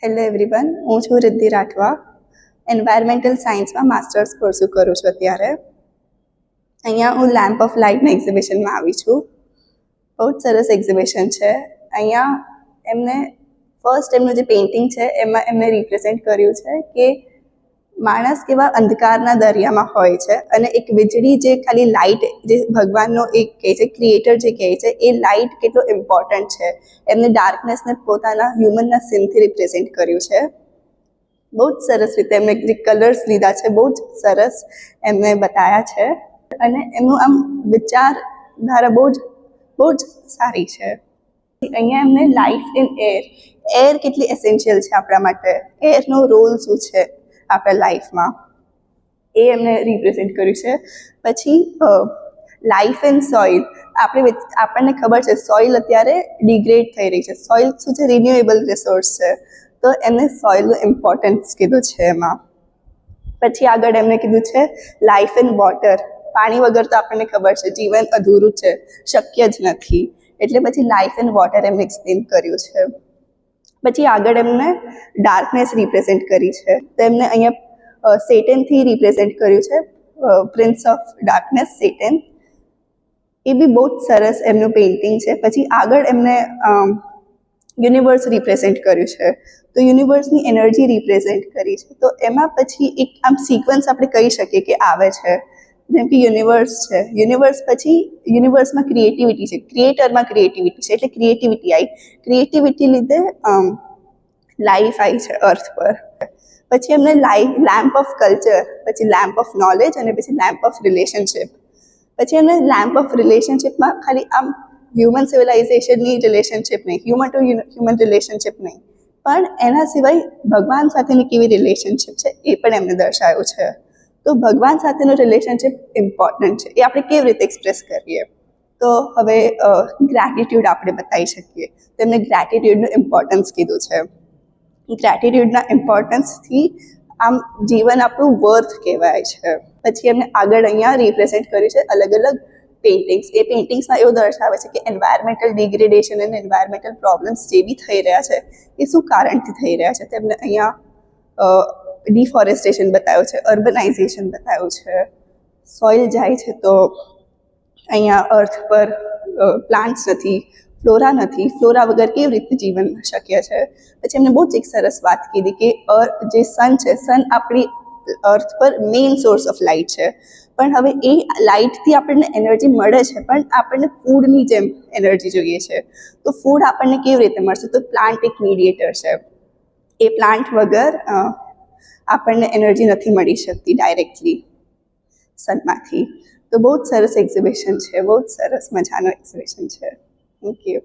Hello everyone, હું છું Riddhi Rathwa. Environmental સાયન્સમાં માસ્ટર્સ પરસ્યુ કરું છું અત્યારે. અહીંયા હું લેમ્પ ઓફ લાઇટના એક્ઝિબિશનમાં આવી છું. બહુ જ સરસ એક્ઝિબિશન છે. અહીંયા એમને ફર્સ્ટ એમનું જે પેઇન્ટિંગ છે એમાં એમને રિપ્રેઝેન્ટ કર્યું છે કે માણસ કેવા અંધકારના દરિયામાં હોય છે અને એક વીજળી જે ખાલી લાઇટ જે ભગવાનનો એક કહે છે, ક્રિએટર જે કહે છે, એ લાઇટ કેટલો ઇમ્પોર્ટન્ટ છે. એમને ડાર્કનેસને પોતાના હ્યુમનના સીનથી રિપ્રેઝેન્ટ કર્યું છે. બહુ જ સરસ રીતે એમને જે કલર્સ લીધા છે બહુ જ સરસ એમને બતાવ્યા છે અને એમનું આમ વિચારધારા બહુ જ સારી છે. અહીંયા એમને લાઈફ ઇન એર કેટલી એસેન્શિયલ છે આપણા માટે, એરનો રોલ શું છે આપણા લાઈફમાં, એ એમને રિપ્રેઝેન્ટ કર્યું છે. પછી લાઈફ ઇન સોઇલ, આપણને ખબર છે સોઇલ અત્યારે ડિગ્રેડ થઈ રહી છે. સોઇલ શું છે? રિન્યુએબલ રિસોર્સ છે, તો એમને સોઇલનું ઇમ્પોર્ટન્સ કીધું છે એમાં. પછી આગળ એમને કીધું છે લાઈફ ઇન વોટર, પાણી વગર તો આપણને ખબર છે જીવન અધૂરું છે, શક્ય જ નથી. એટલે પછી લાઈફ ઇન વોટર એમને એક્સપ્લેન કર્યું છે. પછી આગળ એમને ડાર્કનેસ રિપ્રેઝેન્ટ કરી છે, તો એમને અહીંયા સેટનથી રિપ્રેઝેન્ટ કર્યું છે, પ્રિન્સ ઓફ ડાર્કનેસ સેટન. એ બી બહુ જ સરસ એમનું પેઇન્ટિંગ છે. પછી આગળ એમને યુનિવર્સ રિપ્રેઝેન્ટ કર્યું છે, તો યુનિવર્સની એનર્જી રિપ્રેઝેન્ટ કરી છે. તો એમાં પછી એક આમ સિક્વન્સ આપણે કહી શકીએ કે આવે છે, જેમ કે યુનિવર્સ છે, યુનિવર્સ પછી યુનિવર્સમાં ક્રિએટિવિટી છે, ક્રિએટરમાં ક્રિએટિવિટી છે, એટલે ક્રિએટિવિટી આવી, ક્રિએટિવિટી લીધે લાઈફ આવી છે અર્થ પર. પછી એમને લેમ્પ ઓફ કલ્ચર, પછી લેમ્પ ઓફ નોલેજ અને પછી લેમ્પ ઓફ રિલેશનશિપ. પછી એમને લેમ્પ ઓફ રિલેશનશિપમાં ખાલી આમ હ્યુમન સિવિલાઇઝેશનની રિલેશનશિપ નહીં, હ્યુમન ટુ હ્યુમન રિલેશનશિપ નહીં, પણ એના સિવાય ભગવાન સાથેની કેવી રિલેશનશિપ છે એ પણ એમને દર્શાવ્યું છે. તો ભગવાન સાથેનું રિલેશનશિપ ઇમ્પોર્ટન્ટ છે, એ આપણે કેવી રીતે એક્સપ્રેસ કરીએ? તો હવે ગ્રેટિટ્યૂડ આપણે બતાવી શકીએ. તો એમને ગ્રેટિટ્યૂડનું ઇમ્પોર્ટન્સ કીધું છે. ગ્રેટિટ્યૂડના ઇમ્પોર્ટન્સથી આમ જીવન આપણું વર્થ કહેવાય છે. પછી એમને આગળ અહીંયા રિપ્રેઝેન્ટ કર્યું છે અલગ અલગ પેઇન્ટિંગ્સ. એ પેઇન્ટિંગ્સમાં એવું દર્શાવે છે કે એન્વાયરમેન્ટલ ડિગ્રેડેશન અને એન્વાયરમેન્ટલ પ્રોબ્લેમ્સ જે બી થઈ રહ્યા છે એ શું કારણથી થઈ રહ્યા છે. તેમને અહીંયા ડિફોરેસ્ટેશન બતાવ્યું છે, અર્બનાઇઝેશન બતાવ્યું છે, સોઇલ જાય છે તો અહીંયા અર્થ પર પ્લાન્ટ્સ નથી, ફ્લોરા નથી, ફ્લોરા વગર કેવી રીતે જીવન શક્ય છે. પછી એમને બહુ જ એક સરસ વાત કીધી કે જે સન છે, સન આપણી અર્થ પર મેઇન સોર્સ ઓફ લાઇટ છે, પણ હવે એ લાઇટથી આપણને એનર્જી મળે છે, પણ આપણને ફૂડની જેમ એનર્જી જોઈએ છે. તો ફૂડ આપણને કેવી રીતે મળશે? તો પ્લાન્ટ એક મીડિયેટર છે, એ પ્લાન્ટ વગર આપણને એનર્જી નથી મળી શકતી ડાયરેક્ટલી સનમાંથી. તો બહુ જ સરસ એક્ઝિબિશન છે, બહુ જ સરસ મજાનો એક્ઝિબિશન છે. Thank you.